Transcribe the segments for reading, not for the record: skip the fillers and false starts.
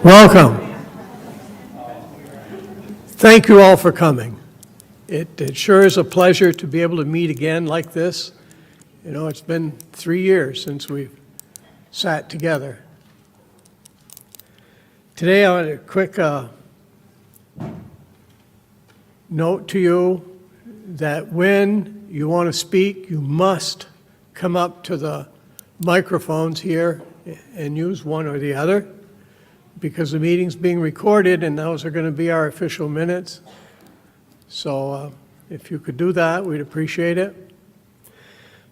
Welcome. Thank you all for coming. It sure is a pleasure to be able to meet again like this. You know, it's been 3 years since we've sat together. Today I want a quick note to you that when you want to speak, you must come up to the microphones here and use one or the other, because the meeting's being recorded and those are going to be our official minutes. So if you could do that, we'd appreciate it.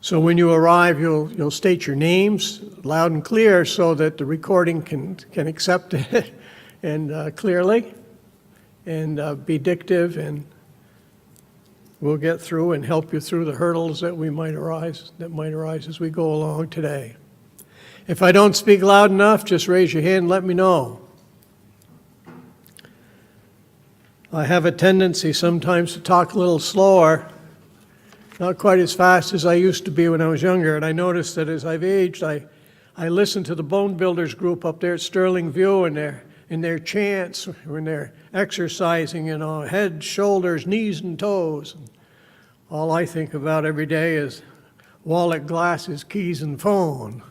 So when you arrive, you'll state your names loud and clear so that the recording can accept it and clearly, and be dictive, and we'll get through and help you through the hurdles that might arise as we go along today. If I don't speak loud enough, just raise your hand and let me know. I have a tendency sometimes to talk a little slower, not quite as fast as I used to be when I was younger, and I noticed that as I've aged, I listen to the Bone Builders group up there at Sterling View and their chants when they're exercising, you know, head, shoulders, knees, and toes. And all I think about every day is wallet, glasses, keys, and phone.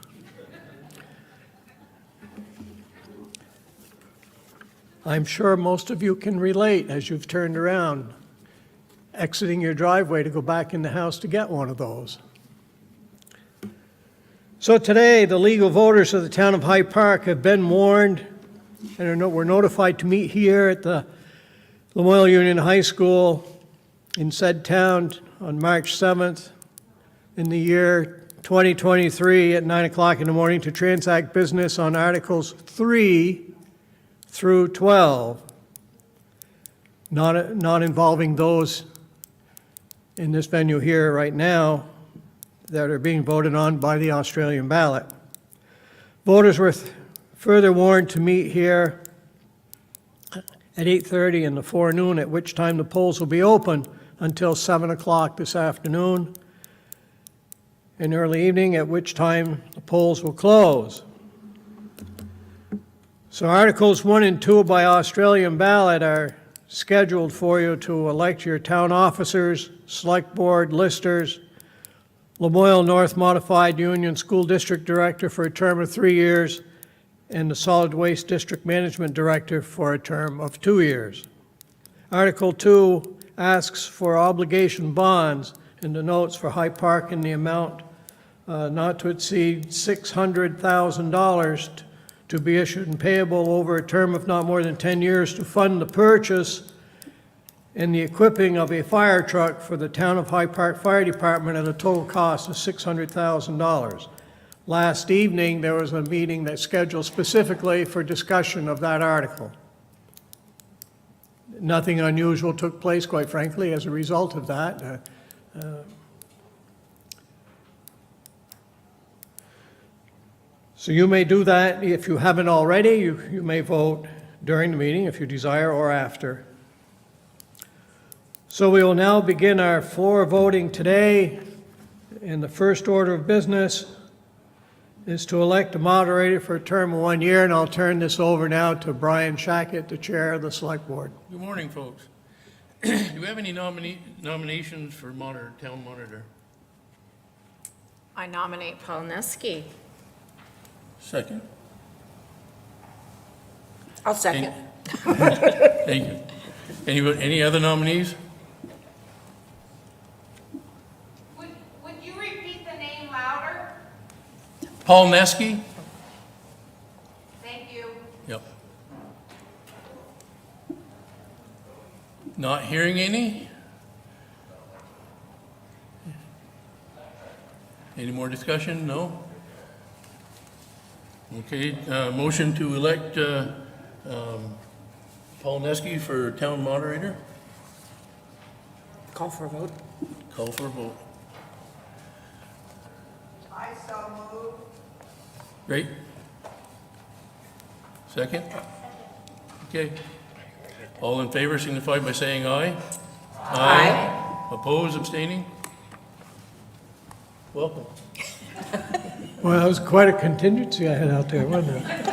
I'm sure most of you can relate as you've turned around, exiting your driveway to go back in the house to get one of those. So today, the legal voters of the town of Hyde Park have been warned and were notified to meet here at the Lamoille Union High School in said town on March 7th in the year 2023 at 9 o'clock in the morning to transact business on Articles 3 through 12, not involving those in this venue here right now that are being voted on by the Australian ballot. Voters were further warned to meet here at 8:30 in the forenoon, at which time the polls will be open until 7 o'clock this afternoon, in early evening, at which time the polls will close. So Articles 1 and 2 by Australian ballot are scheduled for you to elect your town officers, select board, listers, Lamoille North Modified Union School District Director for a term of 3 years, and the Solid Waste District Management Director for a term of 2 years. Article 2 asks for obligation bonds and the notes for Hyde Park in the amount not to exceed $600,000 to be issued and payable over a term of not more than 10 years to fund the purchase and the equipping of a fire truck for the town of Hyde Park Fire Department at a total cost of $600,000. Last evening, there was a meeting that's scheduled specifically for discussion of that article. Nothing unusual took place, quite frankly, as a result of that. So you may do that if you haven't already. You may vote during the meeting if you desire, or after. So we will now begin our floor voting today. And the first order of business is to elect a moderator for a term of 1 year, and I'll turn this over now to Brian Shackett, the chair of the select board. Good morning, folks. Do we have any nominations for town monitor? I nominate Paul Neske. Second. I'll second. Thank you. Any other nominees? Would you repeat the name louder? Paul Neske? Thank you. Yep. Not hearing any? Any more discussion? No? Okay, motion to elect Paul Neske for town moderator. Call for a vote. Call for a vote. I so move. Great. Second? Okay. All in favor signify by saying aye. Aye. Opposed, abstaining? Welcome. Well, that was quite a contingency I had out there, wasn't it?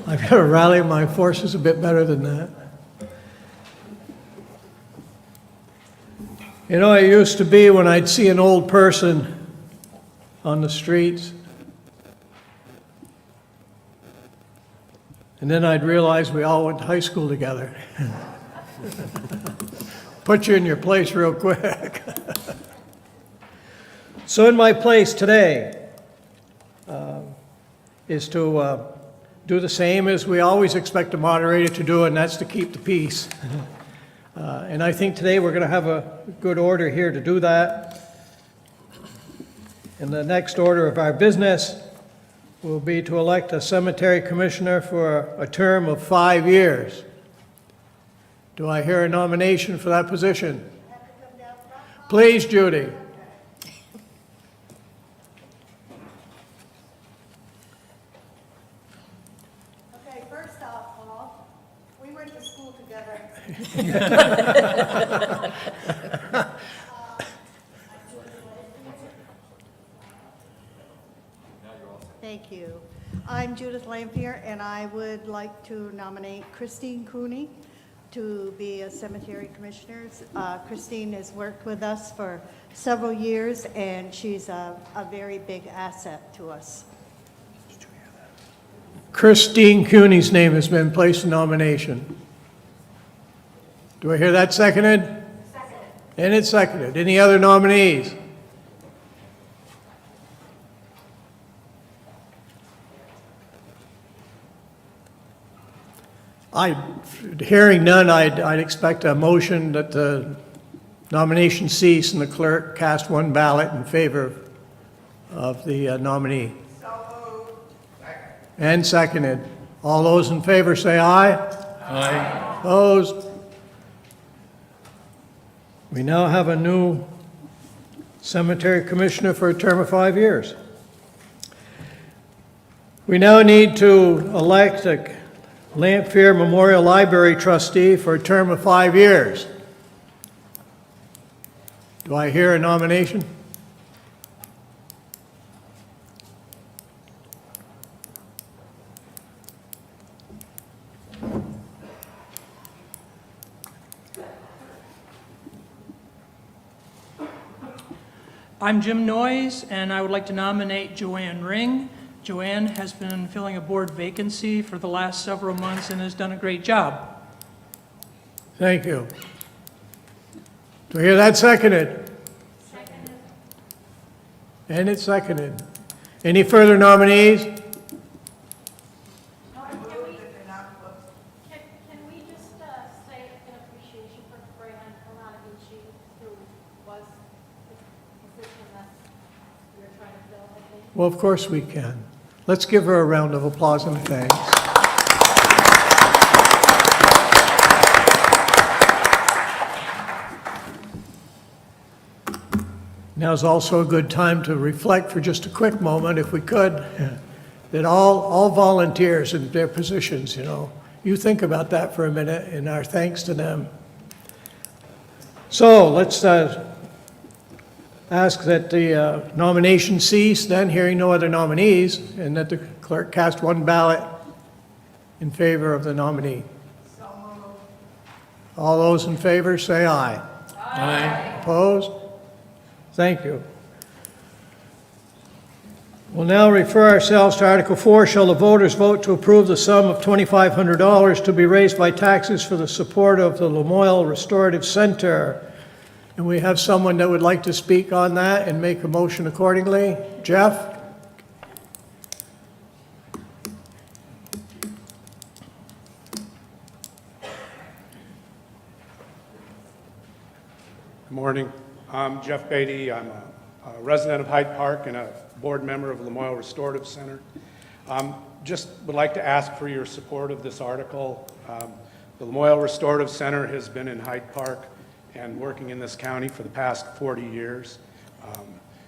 I've got to rally my forces a bit better than that. You know, it used to be when I'd see an old person on the streets, and then I'd realize we all went to high school together. Put you in your place real quick. So in my place today is to do the same as we always expect a moderator to do, and that's to keep the peace. And I think today we're going to have a good order here to do that. And the next order of our business will be to elect a cemetery commissioner for a term of 5 years. Do I hear a nomination for that position? Please, Judy. Okay, first off, Paul, we went to school together. Thank you. I'm Judith Lampier, and I would like to nominate Christine Cooney to be a cemetery commissioner. Christine has worked with us for several years, and she's a very big asset to us. Christine Cooney's name has been placed in nomination. Do I hear that seconded? Seconded. And it's seconded. Any other nominees? Hearing none, I'd expect a motion that the nomination cease and the clerk cast one ballot in favor of the nominee. So moved. And seconded. All those in favor say aye. Aye. Opposed? We now have a new cemetery commissioner for a term of 5 years. We now need to elect a Lampier Memorial Library trustee for a term of 5 years. Do I hear a nomination? I'm Jim Noyes, and I would like to nominate Joanne Ring. Joanne has been filling a board vacancy for the last several months and has done a great job. Thank you. Do I hear that seconded? Seconded. And it's seconded. Any further nominees? Can we just say an appreciation for Fran Alanavici, who was the position that we were trying to fill, I think? Well, of course we can. Let's give her a round of applause and thanks. Now's also a good time to reflect for just a quick moment, if we could, that all volunteers in their positions, you think about that for a minute, and our thanks to them. So let's ask that the nomination cease, then hearing no other nominees, and that the clerk cast one ballot in favor of the nominee. All those in favor say aye. Aye. Opposed? Thank you. We'll now refer ourselves to Article 4. Shall the voters vote to approve the sum of $2,500 to be raised by taxes for the support of the Lamoille Restorative Center? And we have someone that would like to speak on that and make a motion accordingly. Jeff? Good morning. I'm Jeff Beatty. I'm a resident of Hyde Park and a board member of Lamoille Restorative Center. Just would like to ask for your support of this article. The Lamoille Restorative Center has been in Hyde Park and working in this county for the past 40 years.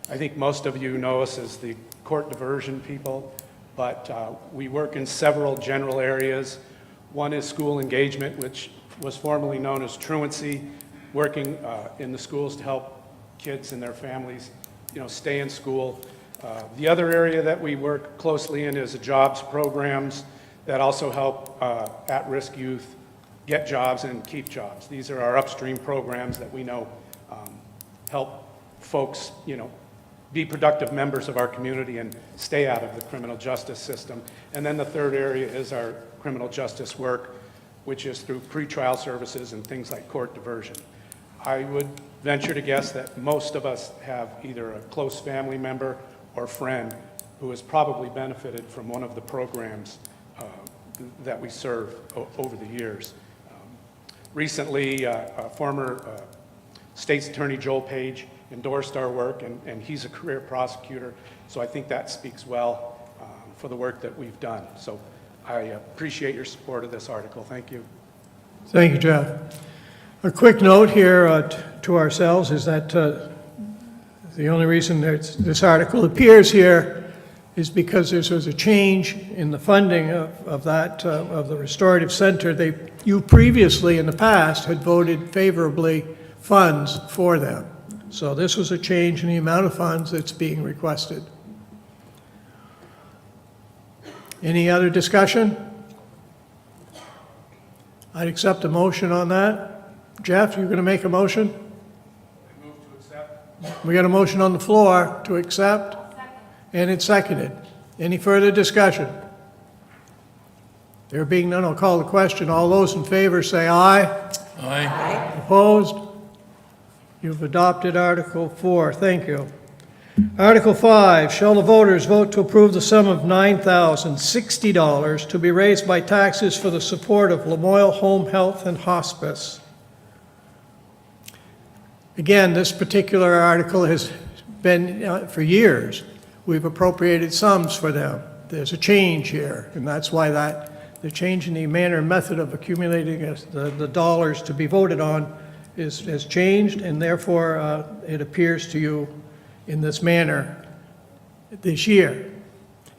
I think most of you know us as the court diversion people, but we work in several general areas. One is school engagement, which was formerly known as truancy, working in the schools to help kids and their families, stay in school. The other area that we work closely in is jobs programs. that also help at-risk youth get jobs and keep jobs. These are our upstream programs that we know help folks, be productive members of our community and stay out of the criminal justice system. And then the third area is our criminal justice work, which is through pretrial services and things like court diversion. I would venture to guess that most of us have either a close family member or friend who has probably benefited from one of the programs that we serve over the years. Recently, former State's Attorney Joel Page endorsed our work, and he's a career prosecutor, so I think that speaks well for the work that we've done. So I appreciate your support of this article. Thank you. Thank you, Jeff. A quick note here to ourselves is that the only reason that this article appears here is because there was a change in the funding of the restorative center. You previously, in the past, had voted favorably funds for them. So this was a change in the amount of funds that's being requested. Any other discussion? I'd accept a motion on that. Jeff, you going to make a motion? I move to accept. We got a motion on the floor to accept, and it's seconded. Any further discussion? There being none, I'll call the question. All those in favor say aye. Aye. Opposed? You've adopted Article 4. Thank you. Article 5, shall the voters vote to approve the sum of $9,060 to be raised by taxes for the support of Lamoille Home Health and Hospice? Again, this particular article has been, for years, we've appropriated sums for them. There's a change here, and that's why the change in the manner and method of accumulating the dollars to be voted on has changed, and therefore it appears to you in this manner this year.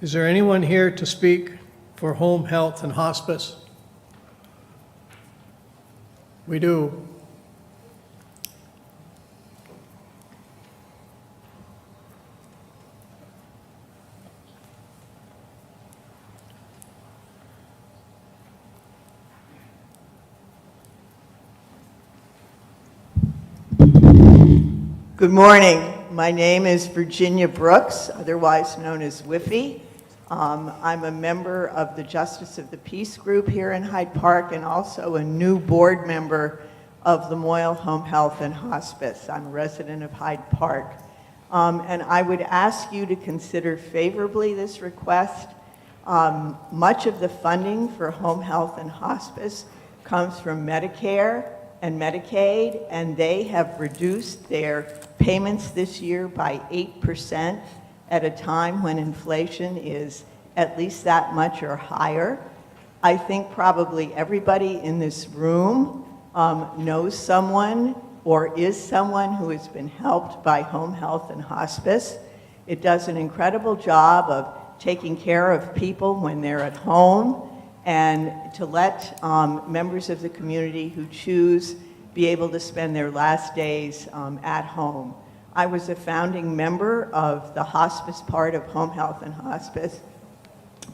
Is there anyone here to speak for home health and hospice? We do. Good morning. My name is Virginia Brooks, otherwise known as Whiffy. I'm a member of the Justice of the Peace group here in Hyde Park and also a new board member of Lamoille Home Health and Hospice. I'm a resident of Hyde Park. And I would ask you to consider favorably this request. Much of the funding for home health and hospice comes from Medicare and Medicaid, and they have reduced their payments this year by 8% at a time when inflation is at least that much or higher. I think probably everybody in this room knows someone or is someone who has been helped by home health and hospice. It does an incredible job of taking care of people when they're at home, and to let members of the community who choose be able to spend their last days at home. I was a founding member of the hospice part of home health and hospice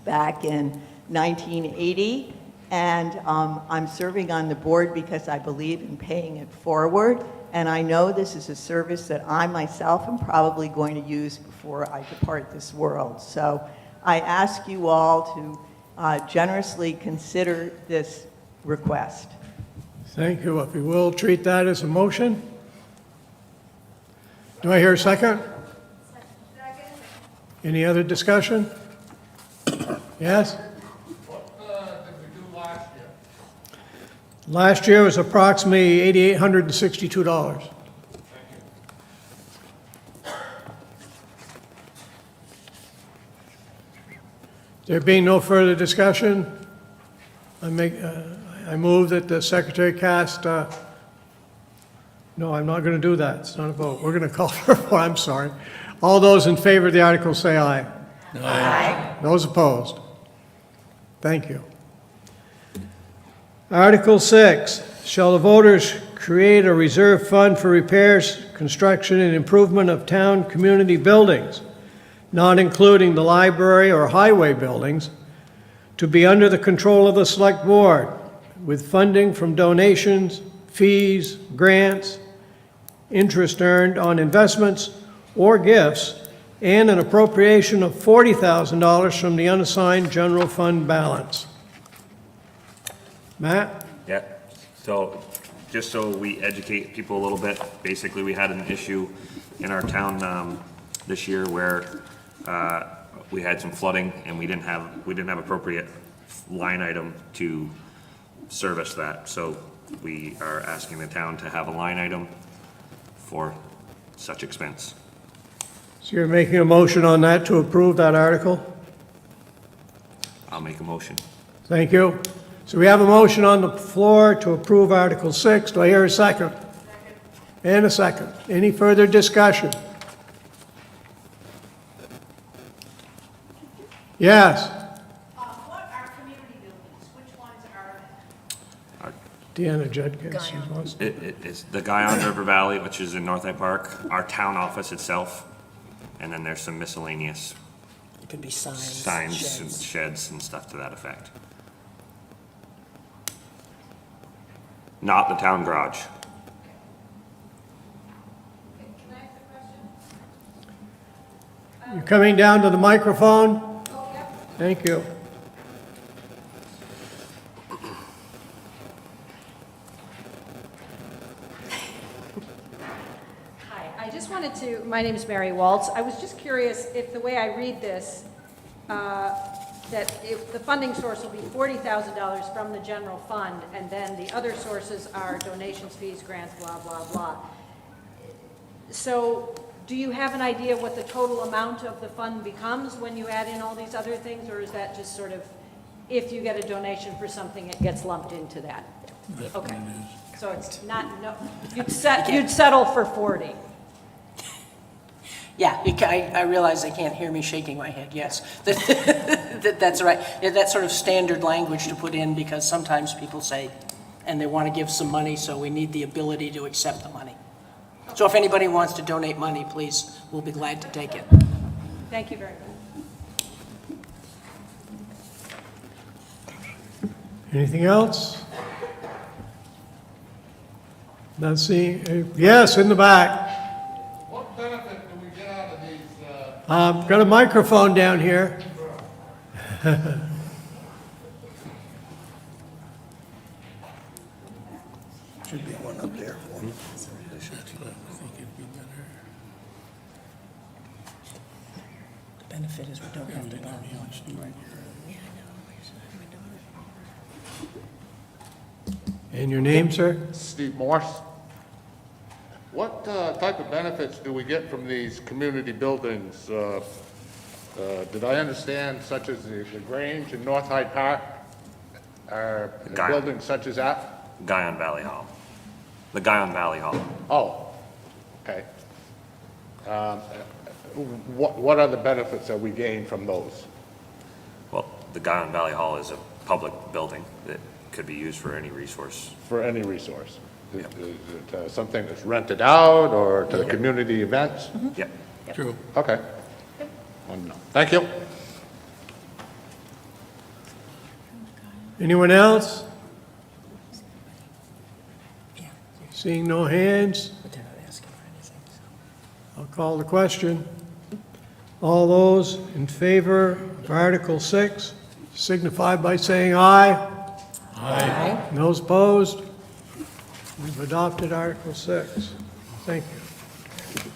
back in 1980, and I'm serving on the board because I believe in paying it forward, and I know this is a service that I myself am probably going to use before I depart this world. So I ask you all to generously consider this request. Thank you. If you will, treat that as a motion. Do I hear a second? Second. Any other discussion? Yes? What did we do last year? Last year was approximately $8,862. There being no further discussion, I move that the secretary cast, no, I'm not going to do that. It's not a vote. We're going to call for a vote. I'm sorry. All those in favor of the article say aye. Aye. Those opposed? Thank you. Article 6, shall the voters create a reserve fund for repairs, construction, and improvement of town community buildings, not including the library or highway buildings, to be under the control of the Select Board, with funding from donations, fees, grants, interest earned on investments or gifts, and an appropriation of $40,000 from the unassigned general fund balance. Matt? Yeah, so just so we educate people a little bit, basically we had an issue in our town this year where we had some flooding and we didn't have appropriate line item to service that. So we are asking the town to have a line item for such expense. So you're making a motion on that to approve that article? I'll make a motion. Thank you. So we have a motion on the floor to approve Article 6. Do I hear a second? And a second. Any further discussion? Yes. What are community buildings? Which ones are they? Deanna Judkins. she wants- It's the Guyon River Valley, which is in North Hyde Park, our town office itself, and then there's some miscellaneous It could be signs, signs and sheds. sheds and stuff to that effect. Not the town garage. Can I ask a question? You coming down to the microphone? Oh, yep. Thank you. Hi, I just wanted to, my name is Mary Waltz. I was just curious if the way I read this, that if the funding source will be $40,000 from the general fund, and then the other sources are donations, fees, grants, blah, blah, blah. So do you have an idea what the total amount of the fund becomes when you add in all these other things, or is that just sort of, if you get a donation for something, it gets lumped into that? Okay, so it's not, no, you'd settle for 40. Yeah, I realize they can't hear me shaking my head, yes. That's right. Yeah, that's sort of standard language to put in because sometimes people say, and they want to give some money, so we need the ability to accept the money. So if anybody wants to donate money, please, we'll be glad to take it. Thank you very much. Anything else? Not seeing, yes, in the back. What benefit do we get out of these, Got a microphone down here. Should be one up there for me. I think it'd be better. The benefit is we don't have to borrow much. And your name, sir? Steve Morse? What type of benefits do we get from these community buildings? Did I understand such as the Grange in North Hyde Park? Are Guy. buildings such as that? Guyon Valley Hall. The Guyon Valley Hall. Oh, okay. What are the benefits that we gain from those? Well, the Guyon Valley Hall is a public building that could be used for any resource. For any resource? Is Yep. it something that's rented out or to the community events? Yep. True. Okay. Wanted to know. Thank you. Anyone else? Seeing no hands, But they're not asking for anything, so. I'll call the question. All those in favor of Article 6 signify by saying aye. Aye. And those opposed? We've adopted Article 6. Thank you.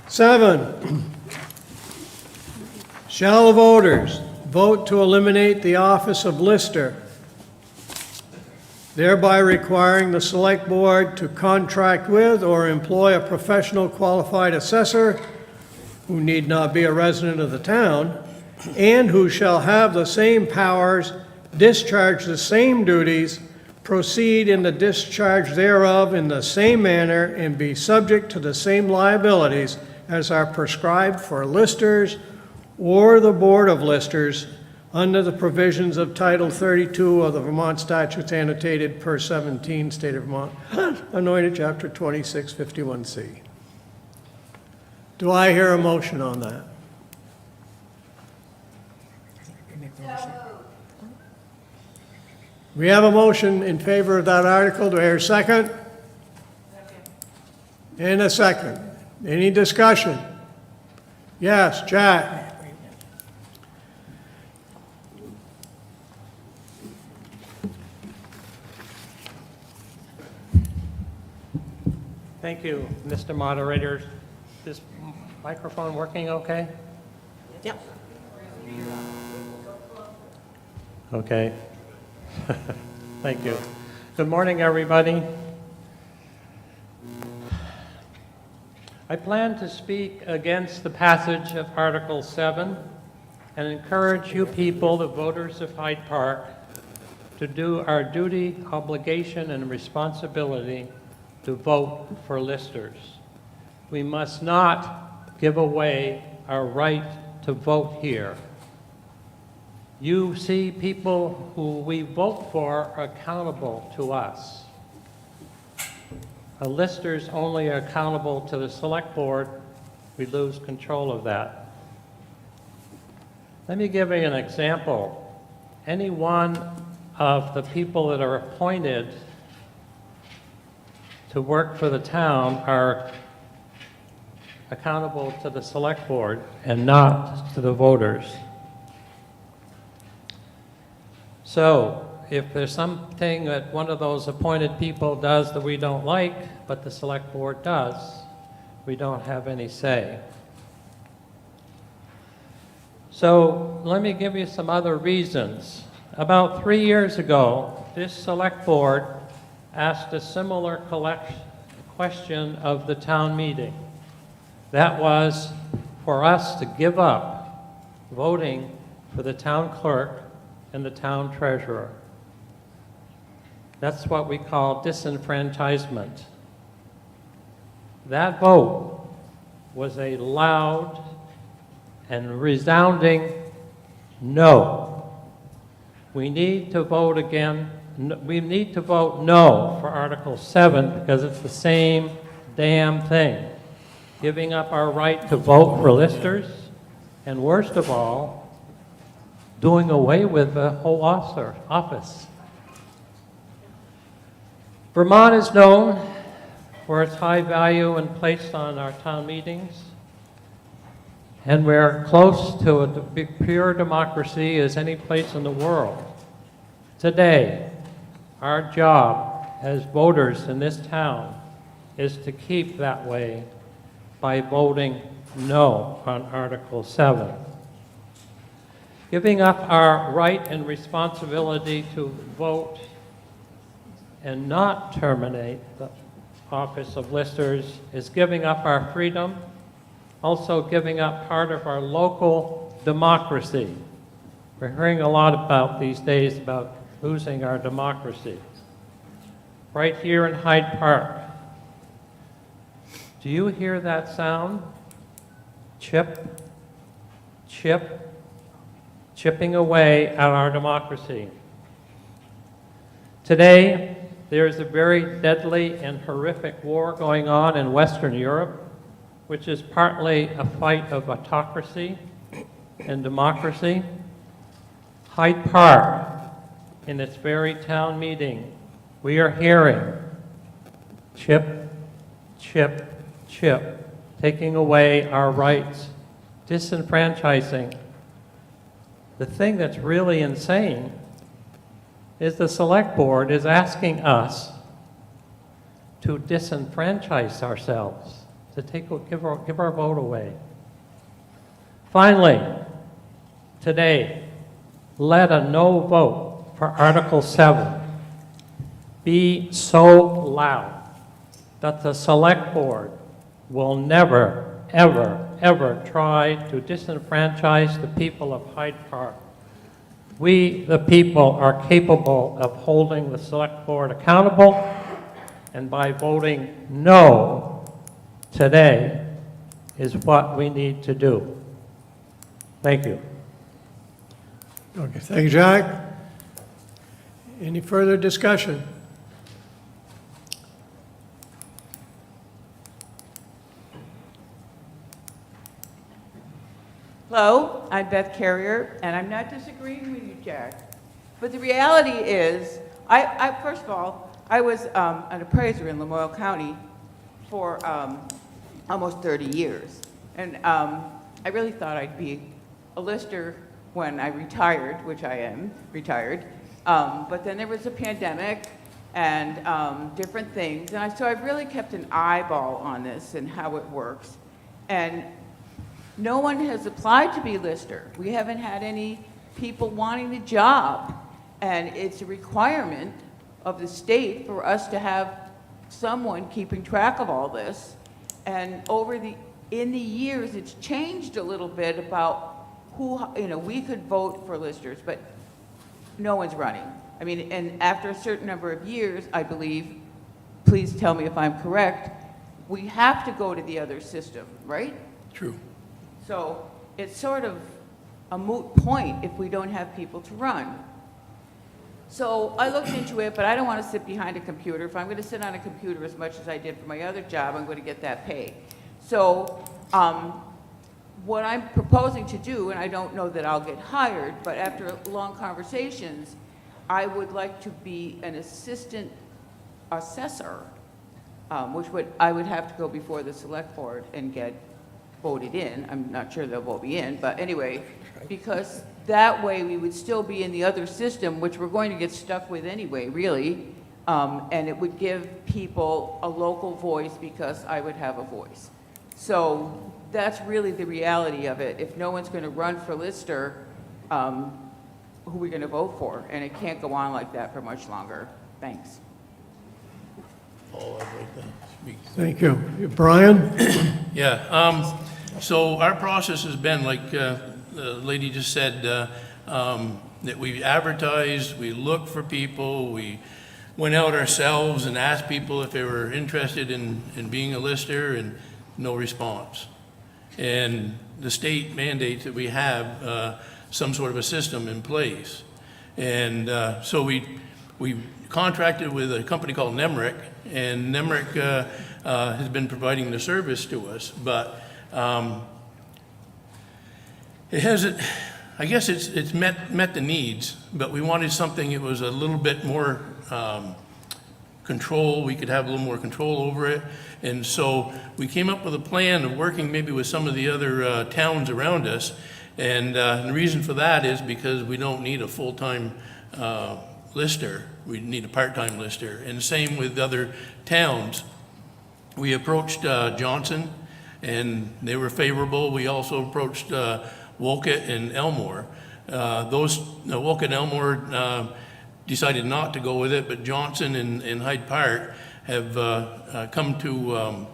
7, shall the voters vote to eliminate the office of Lister, thereby requiring the Select Board to contract with or employ a professional qualified assessor who need not be a resident of the town, and who shall have the same powers, discharge the same duties, proceed in the discharge thereof in the same manner, and be subject to the same liabilities as are prescribed for listers or the Board of Listers under the provisions of Title 32 of the Vermont Statutes annotated per 17, State of Vermont, anointed Chapter 2651C. Do I hear a motion on that? We have a motion in favor of that article. Do I hear a second? And a second. Any discussion? Yes, Jack? Thank you, Mr. Moderator. This microphone working okay? Yep. Okay. Thank you. Good morning, everybody. I plan to speak against the passage of Article 7 and encourage you people, the voters of Hyde Park, to do our duty, obligation, and responsibility to vote for listers. We must not give away our right to vote here. You see people who we vote for are accountable to us. A lister's only accountable to the select board. We lose control of that. Let me give you an example. Any one of the people that are appointed to work for the town are accountable to the select board and not to the voters. So if there's something that one of those appointed people does that we don't like, but the select board does, we don't have any say. So let me give you some other reasons. About 3 years ago, this select board asked a similar question of the town meeting. That was for us to give up voting for the town clerk and the town treasurer. That's what we call disenfranchisement. That vote was a loud and resounding no. We need to vote again. We need to vote no for Article 7 because it's the same damn thing. Giving up our right to vote for listers, and worst of all, doing away with the whole office. Vermont is known for its high value and place on our town meetings, and we're close to a pure democracy as any place in the world. Today, our job as voters in this town is to keep that way by voting no on Article 7. Giving up our right and responsibility to vote and not terminate the office of listers is giving up our freedom, also giving up part of our local democracy. We're hearing a lot about these days about losing our democracy. Right here in Hyde Park. Do you hear that sound? Chip, chip, chipping away at our democracy. Today, there is a very deadly and horrific war going on in Western Europe, which is partly a fight of autocracy and democracy. Hyde Park, in its very town meeting, we are hearing chip, chip, chip, taking away our rights, disenfranchising. The thing that's really insane is the select board is asking us to disenfranchise ourselves, to give our vote away. Finally, today, let a no vote for Article 7 be so loud that the select board will never, ever, ever try to disenfranchise the people of Hyde Park. We, the people, are capable of holding the select board accountable, and by voting no today is what we need to do. Thank you. Okay, thank you, Jack. Any further discussion? Hello, I'm Beth Carrier, and I'm not disagreeing with you, Jack. But the reality is, first of all, I was an appraiser in Lamoille County for almost 30 years. And I really thought I'd be a lister when I retired, which I am retired. But then there was a pandemic and different things. And so I've really kept an eyeball on this and how it works. And no one has applied to be lister. We haven't had any people wanting the job. And it's a requirement of the state for us to have someone keeping track of all this. And in the years, it's changed a little bit about who, we could vote for listers, but no one's running. I mean, and after a certain number of years, I believe, please tell me if I'm correct, we have to go to the other system, right? True. So it's sort of a moot point if we don't have people to run. So I looked into it, but I don't want to sit behind a computer. If I'm going to sit on a computer as much as I did for my other job, I'm going to get that pay. So what I'm proposing to do, and I don't know that I'll get hired, but after long conversations, I would like to be an assistant assessor, which I would have to go before the select board and get voted in. I'm not sure they'll vote me in, but anyway, because that way we would still be in the other system, which we're going to get stuck with anyway, really, and it would give people a local voice because I would have a voice. So that's really the reality of it. If no one's going to run for lister, who are we going to vote for? And it can't go on like that for much longer. Thanks. Paul, I'd like to speak. Thank you. Brian? Yeah, so our process has been, like the lady just said, that we advertised, we looked for people, we went out ourselves and asked people if they were interested in being a lister, and no response. And the state mandates that we have some sort of a system in place. And so we contracted with a company called Nemrick, and Nemrick has been providing the service to us, but it hasn't, I guess it's met the needs, but we wanted something that was a little bit more control. We could have a little more control over it. And so we came up with a plan of working maybe with some of the other towns around us. And the reason for that is because we don't need a full-time lister. We need a part-time lister. And same with other towns. We approached Johnson, and they were favorable. We also approached Wolcott and Elmore. Wolcott and Elmore decided not to go with it, but Johnson and Hyde Park have come to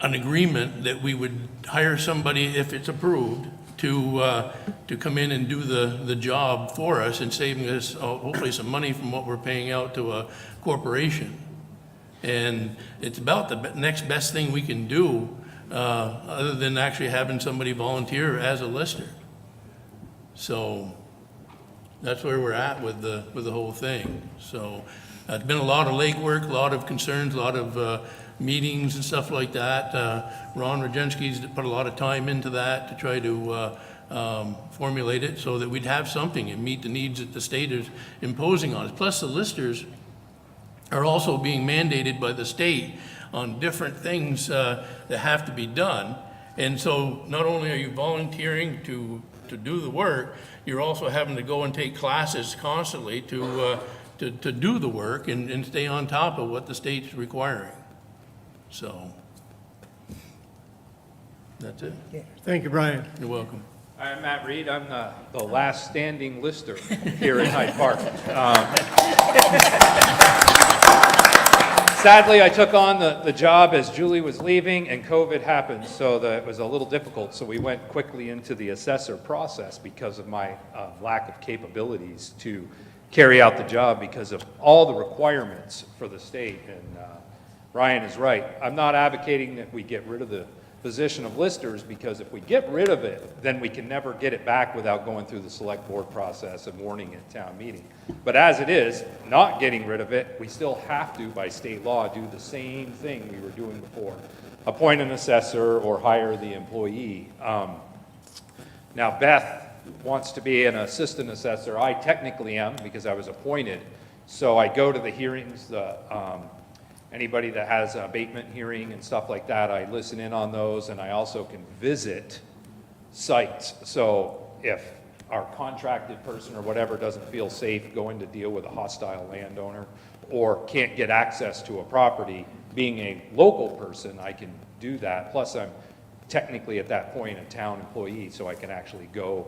an agreement that we would hire somebody, if it's approved, to come in and do the job for us and saving us hopefully some money from what we're paying out to a corporation. And it's about the next best thing we can do other than actually having somebody volunteer as a lister. So that's where we're at with the whole thing. So it's been a lot of legwork, a lot of concerns, a lot of meetings and stuff like that. Ron Rajensky's put a lot of time into that to try to formulate it so that we'd have something and meet the needs that the state is imposing on us. Plus the listers are also being mandated by the state on different things that have to be done. And so not only are you volunteering to do the work, you're also having to go and take classes constantly to do the work and stay on top of what the state's requiring. So that's it. Thank you, Brian. You're welcome. I'm Matt Reed. I'm the last standing lister here in Hyde Park. Sadly, I took on the job as Julie was leaving and COVID happened, so it was a little difficult. So we went quickly into the assessor process because of my lack of capabilities to carry out the job because of all the requirements for the state. And Brian is right. I'm not advocating that we get rid of position of listers, because if we get rid of it, then we can never get it back without going through the select board process and warning at town meeting. But as it is, not getting rid of it, we still have to, by state law, do the same thing we were doing before. Appoint an assessor or hire the employee. Now Beth wants to be an assistant assessor. I technically am because I was appointed. So I go to the hearings, anybody that has an abatement hearing and stuff like that, I listen in on those, and I also can visit sites. So if our contracted person or whatever doesn't feel safe going to deal with a hostile landowner or can't get access to a property, being a local person, I can do that. Plus, I'm technically at that point a town employee, so I can actually go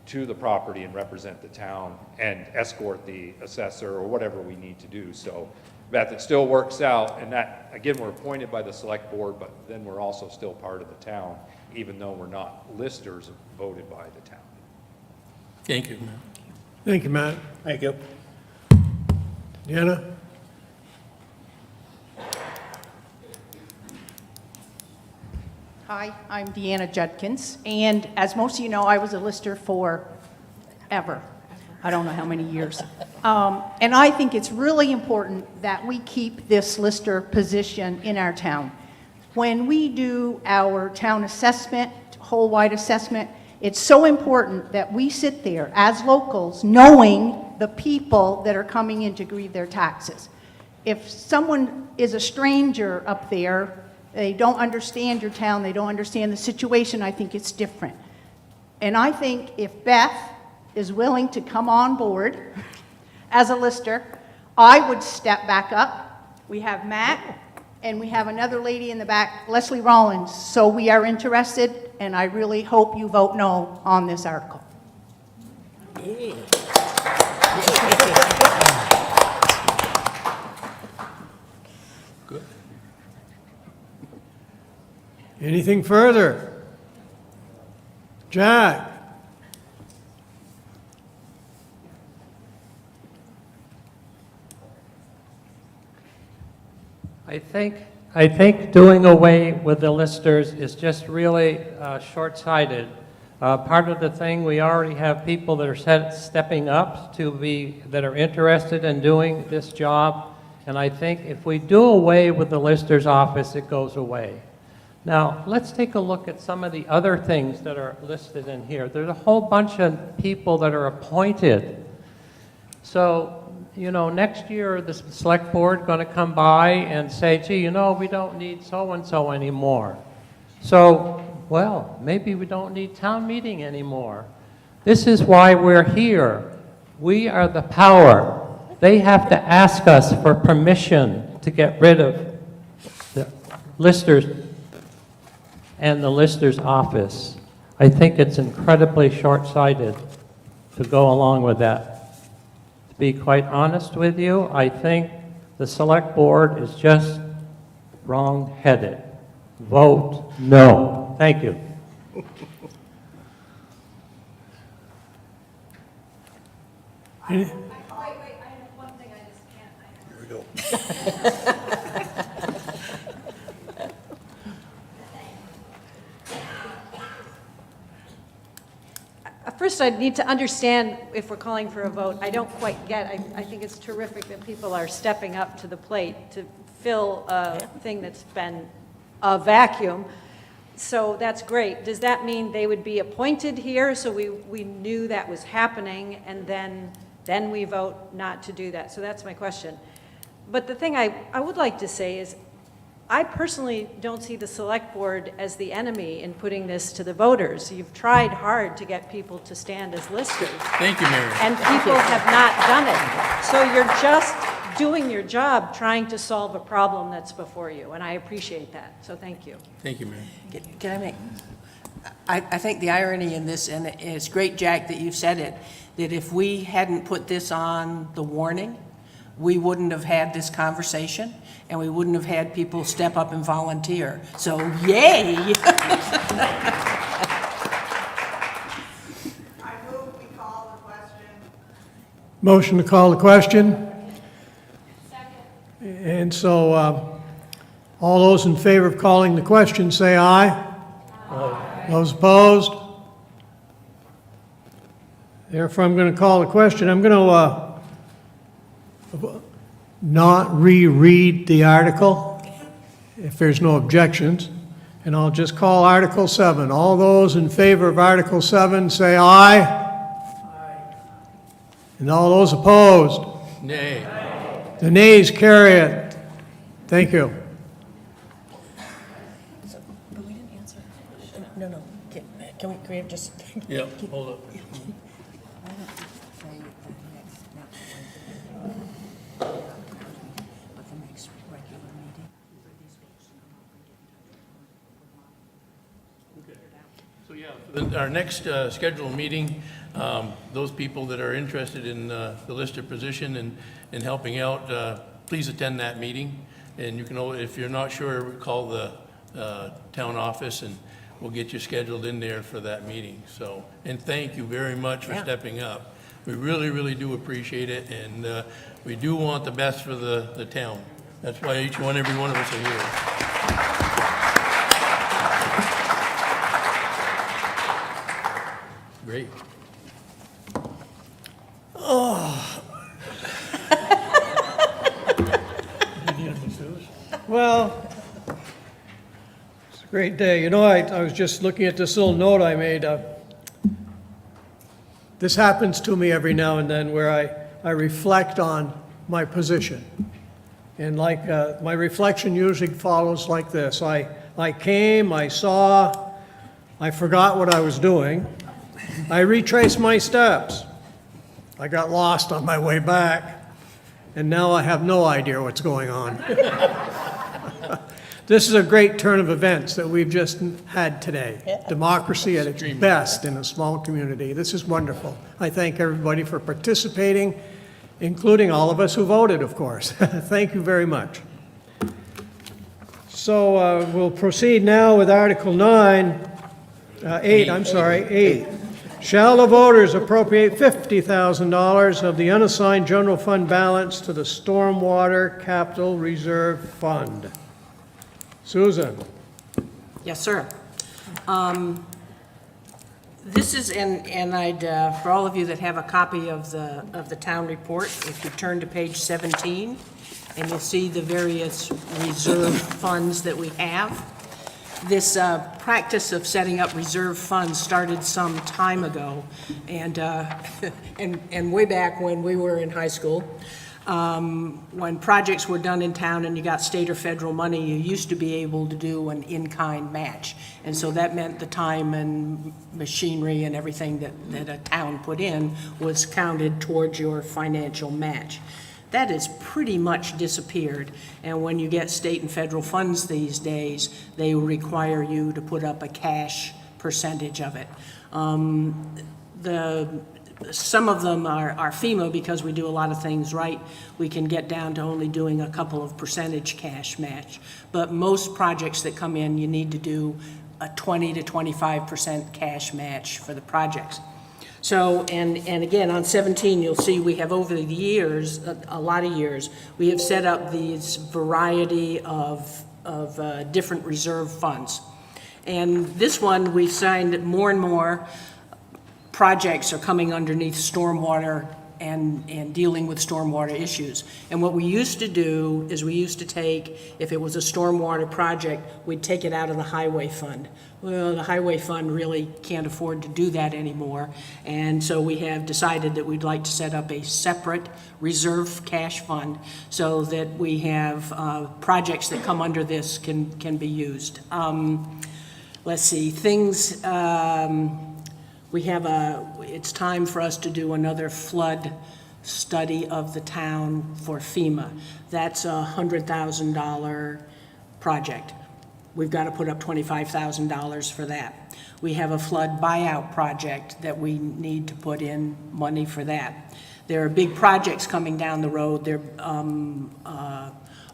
to the property and represent the town and escort the assessor or whatever we need to do. So Beth, it still works out, and that, again, we're appointed by the select board, but then we're also still part of the town, even though we're not listers voted by the town. Thank you, Matt. Thank you, Matt. Thank you. Deanna? Hi, I'm Deanna Judkins, and as most of you know, I was a lister forever. I don't know how many years. And I think it's really important that we keep this lister position in our town. When we do our town assessment, whole-wide assessment, it's so important that we sit there as locals knowing the people that are coming in to grieve their taxes. If someone is a stranger up there, they don't understand your town, they don't understand the situation, I think it's different. And I think if Beth is willing to come on board as a lister, I would step back up. We have Matt, and we have another lady in the back, Leslie Rollins. So we are interested, and I really hope you vote no on this article. Good. Anything further? Jack? I think doing away with the listers is just really short-sighted. Part of the thing, we already have people that are stepping up that are interested in doing this job, and I think if we do away with the lister's office, it goes away. Now, let's take a look at some of the other things that are listed in here. There's a whole bunch of people that are appointed. So, you know, next year, the select board going to come by and say, gee, you know, we don't need so-and-so anymore. So, well, maybe we don't need town meeting anymore. This is why we're here. We are the power. They have to ask us for permission to get rid of the listers and the lister's office. I think it's incredibly short-sighted to go along with that. To be quite honest with you, I think the select board is just wrong-headed. Vote no. Thank you. Any- Wait, I have one thing I just can't. Here we go. First, I need to understand if we're calling for a vote. I don't quite get, I think it's terrific that people are stepping up to the plate to fill a thing that's been a vacuum. So that's great. Does that mean they would be appointed here so we knew that was happening and then we vote not to do that? So that's my question. But the thing I would like to say is I personally don't see the select board as the enemy in putting this to the voters. You've tried hard to get people to stand as listers. Thank you, Mary. And people have not done it. So you're just doing your job trying to solve a problem that's before you, and I appreciate that. So thank you. Thank you, Mary. Can I make, I think the irony in this, and it's great, Jack, that you've said it, that if we hadn't put this on the warning, we wouldn't have had this conversation, and we wouldn't have had people step up and volunteer. So, yay! I move we call the question. Motion to call the question? And so, all those in favor of calling the question, say aye. Those opposed? Therefore, I'm going to call the question. I'm going to not reread the article, if there's no objections, and I'll just call Article 7. All those in favor of Article 7, say aye. Aye. And all those opposed? Nay. The nays carry it. Thank you. But we didn't answer. No. Can we just? Yeah, hold up. So, yeah, our next scheduled meeting, those people that are interested in the lister position and helping out, please attend that meeting. And you can, if you're not sure, call the town office and we'll get you scheduled in there for that meeting. So, and thank you very much for stepping up. We really, really do appreciate it, and we do want the best for the town. That's why every one of us are here. Great. Oh. You need a masseuse? Well, it's a great day. You know, I was just looking at this little note I made. This happens to me every now and then where I reflect on my position. And like my reflection usually follows like this. I came, I saw, I forgot what I was doing. I retraced my steps. I got lost on my way back, and now I have no idea what's going on. This is a great turn of events that we've just had today. Democracy at its best in a small community. This is wonderful. I thank everybody for participating, including all of us who voted, of course. Thank you very much. So we'll proceed now with Article 8. Shall the voters appropriate $50,000 of the unassigned general fund balance to the Stormwater Capital Reserve Fund? Susan? Yes, sir. This is, and I'd, for all of you that have a copy of the town report, if you turn to page 17, and you'll see the various reserve funds that we have. This practice of setting up reserve funds started some time ago, and way back when we were in high school. When projects were done in town and you got state or federal money, you used to be able to do an in-kind match. And so that meant the time and machinery and everything that a town put in was counted towards your financial match. That has pretty much disappeared, and when you get state and federal funds these days, they require you to put up a cash percentage of it. Some of them are FEMA because we do a lot of things right. We can get down to only doing a couple of percentage cash match, but most projects that come in, you need to do a 20 to 25% cash match for the projects. So, and again, on 17, you'll see we have over the years, a lot of years, we have set up these variety of different reserve funds. And this one, we've signed more and more projects are coming underneath stormwater and dealing with stormwater issues. And what we used to do is we used to take, if it was a stormwater project, we'd take it out of the highway fund. Well, the highway fund really can't afford to do that anymore. And so we have decided that we'd like to set up a separate reserve cash fund so that we have projects that come under this can be used. Let's see, things, it's time for us to do another flood study of the town for FEMA. That's a $100,000 project. We've got to put up $25,000 for that. We have a flood buyout project that we need to put in money for that. There are big projects coming down the road. They're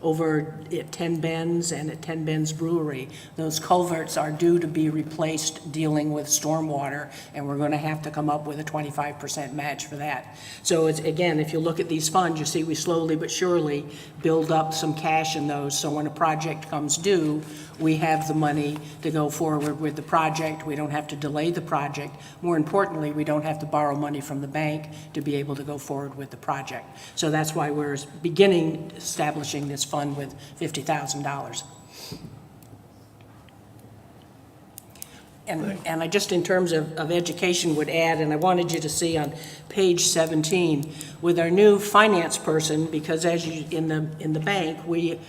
over at 10 Bends and at 10 Bends Brewery. Those culverts are due to be replaced dealing with stormwater, and we're going to have to come up with a 25% match for that. So it's, again, if you look at these funds, you see we slowly but surely build up some cash in those, so when a project comes due, we have the money to go forward with the project. We don't have to delay the project. More importantly, we don't have to borrow money from the bank to be able to go forward with the project. So that's why we're beginning establishing this fund with $50,000. And I just, in terms of education, would add, and I wanted you to see on page 17, with our new finance person, because as you, in the bank, we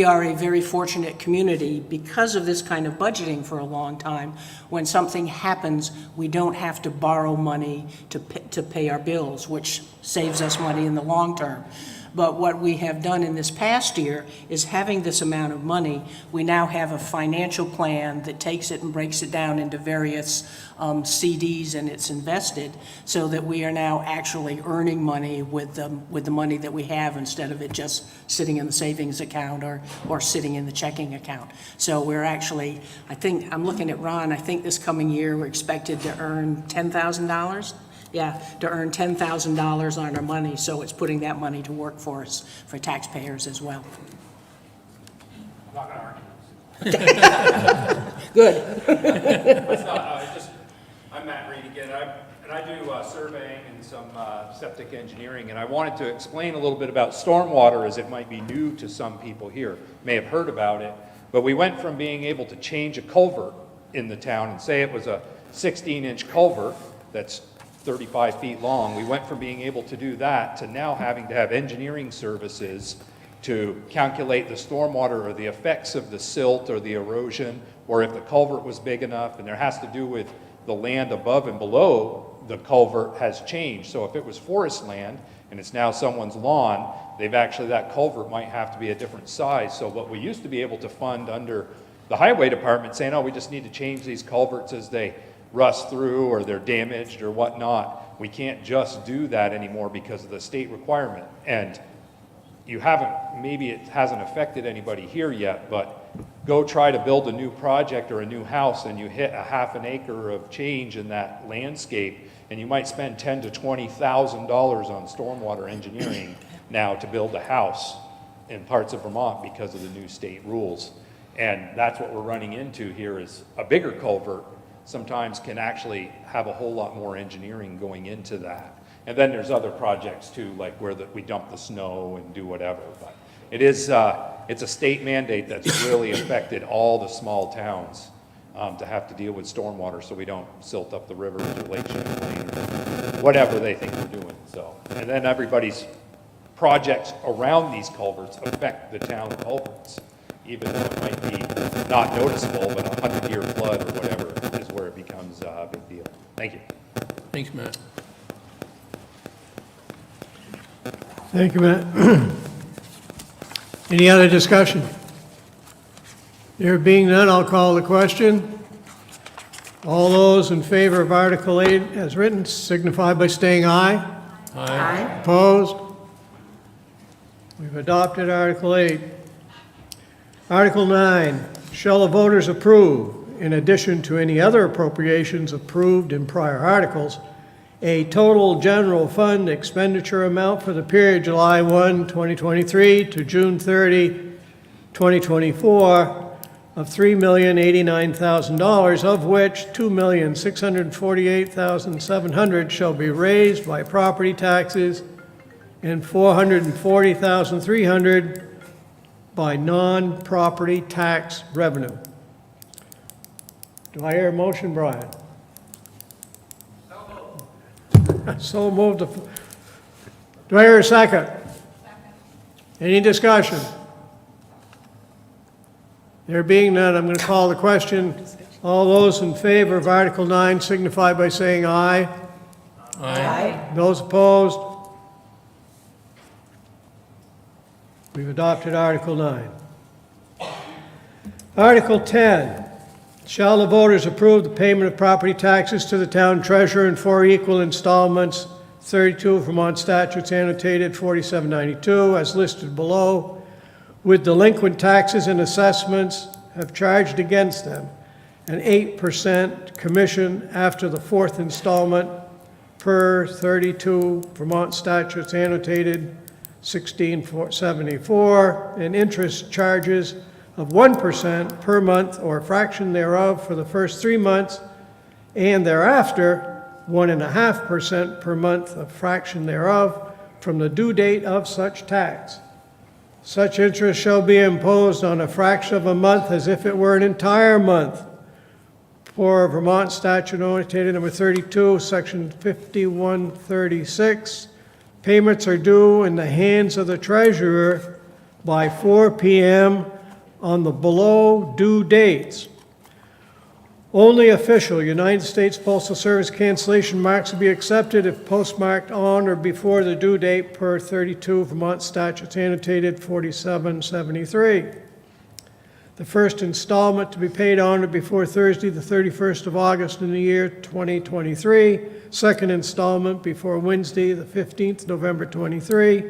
are a very fortunate community because of this kind of budgeting for a long time. When something happens, we don't have to borrow money to pay our bills, which saves us money in the long term. But what we have done in this past year is, having this amount of money, we now have a financial plan that takes it and breaks it down into various CDs, and it's invested, so that we are now actually earning money with the money that we have, instead of it just sitting in the savings account or sitting in the checking account. So we're actually, I think, I'm looking at Ron, I think this coming year we're expected to earn $10,000. Yeah, to earn $10,000 on our money, so it's putting that money to work for us, for taxpayers as well. I'm not going to argue. Good. I'm Matt Reed again, and I do surveying and some septic engineering, and I wanted to explain a little bit about stormwater, as it might be new to some people here, may have heard about it, but we went from being able to change a culvert in the town, and say it was a 16-inch culvert that's 35 feet long. We went from being able to do that to now having to have engineering services to calculate the stormwater or the effects of the silt or the erosion, or if the culvert was big enough, and there has to do with the land above and below the culvert has changed. So if it was forest land and it's now someone's lawn, that culvert might have to be a different size. So what we used to be able to fund under the highway department, saying, oh, we just need to change these culverts as they rust through or they're damaged or whatnot. We can't just do that anymore because of the state requirement. And maybe it hasn't affected anybody here yet, but go try to build a new project or a new house and you hit a half an acre of change in that landscape, and you might spend $10,000 to $20,000 on stormwater engineering now to build a house in parts of Vermont because of the new state rules. And that's what we're running into here, is a bigger culvert sometimes can actually have a whole lot more engineering going into that. And then there's other projects too, like where we dump the snow and do whatever. But it is, it's a state mandate that's really affected all the small towns to have to deal with stormwater, so we don't silt up the rivers or Lake Champlain or whatever they think we're doing. So, and then everybody's projects around these culverts affect the town culverts, even though it might be not noticeable, but a 100-year flood or whatever is where it becomes a big deal. Thank you. Thanks, Matt. Thank you, Matt. Any other discussion? There being none, I'll call the question. All those in favor of Article 8 as written signify by saying aye. Aye. Opposed? We've adopted Article 8. Article 9, shall the voters approve, in addition to any other appropriations approved in prior articles, a total general fund expenditure amount for the period July 1, 2023 to June 30, 2024 of $3,089,000, of which $2,648,700 shall be raised by property taxes and $440,300 by non-property tax revenue. Do I hear a motion, Brian? So moved. Do I hear a second? Second. Any discussion? There being none, I'm going to call the question. All those in favor of Article 9 signify by saying aye. Aye. Those opposed? We've adopted Article 9. Article 10. Shall the voters approve the payment of property taxes to the town treasurer in 4 equal installments, 32 Vermont statutes annotated 4792, as listed below, with delinquent taxes and assessments have charged against them, an 8% commission after the 4th installment per 32 Vermont statutes annotated 1674, and interest charges of 1% per month or a fraction thereof for the first 3 months, and thereafter 1.5% per month, a fraction thereof, from the due date of such tax. Such interest shall be imposed on a fraction of a month as if it were an entire month. For Vermont Statute Annotated Number 32, Section 5136, payments are due in the hands of the treasurer by 4 p.m. on the below due dates. Only official United States Postal Service cancellation marks will be accepted if postmarked on or before the due date per 32 Vermont Statutes Annotated 4773. The first installment to be paid on or before Thursday, the 31st of August in the year 2023. Second installment before Wednesday, the 15th November 23.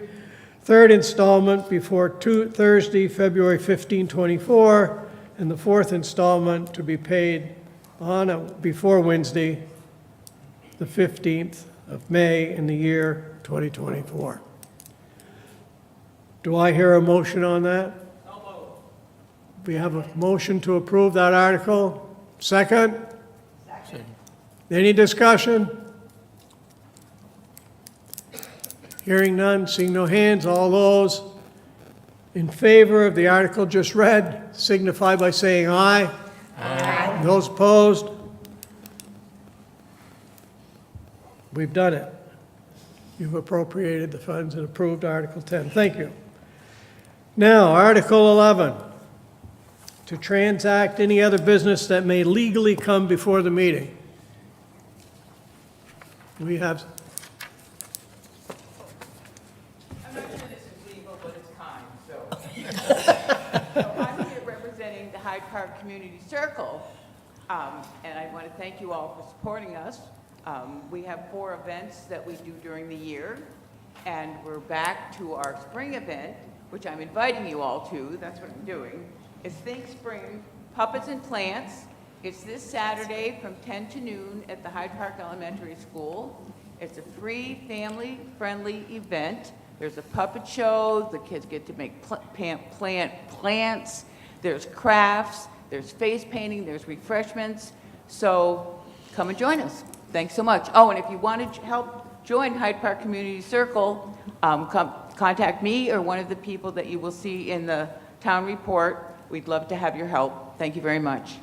Third installment before Thursday, February 15, 24. And the fourth installment to be paid on or before Wednesday, the 15th of May in the year 2024. Do I hear a motion on that? We have a motion to approve that article. Second? Second. Any discussion? Hearing none, seeing no hands, all those in favor of the article just read signify by saying aye. Aye. Those opposed? We've done it. You've appropriated the funds and approved Article 10. Thank you. Now, Article 11. To transact any other business that may legally come before the meeting. We have, I'm not sure this is legal, but it's kind, so. So I'm here representing the Hyde Park Community Circle, and I want to thank you all for supporting us. We have 4 events that we do during the year, and we're back to our spring event, which I'm inviting you all to. That's what I'm doing. It's Think Spring Puppets and Plants. It's this Saturday from 10 to noon at the Hyde Park Elementary School. It's a free, family-friendly event. There's a puppet show. The kids get to make plant plants. There's crafts. There's face painting. There's refreshments. So come and join us. Thanks so much. Oh, and if you want to help join Hyde Park Community Circle, contact me or one of the people that you will see in the town report. We'd love to have your help. Thank you very much.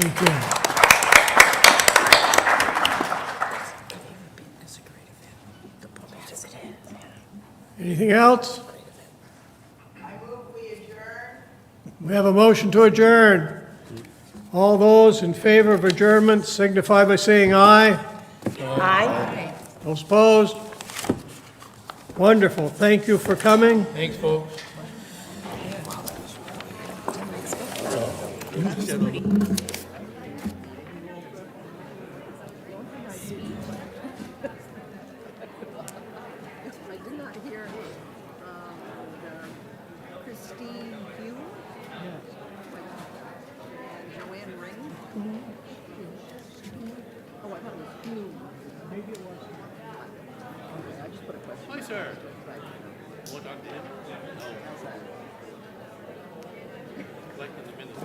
thank you. Anything else? I move we adjourn. We have a motion to adjourn. All those in favor of adjournment signify by saying aye. Aye. Those opposed? Wonderful. Thank you for coming. Thanks, folks. I did not hear Christine Hugh and Joanne Ring. Oh, I thought it was Hugh. Maybe it was. Okay, I just put a question. Hi, sir. Want to talk to him? No. Collecting the minutes.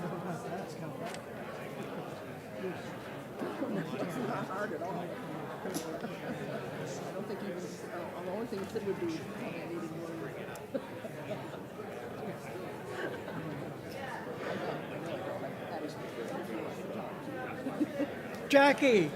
It's not hard at all. I don't think even, the only thing it said would be, I needed more. Jackie.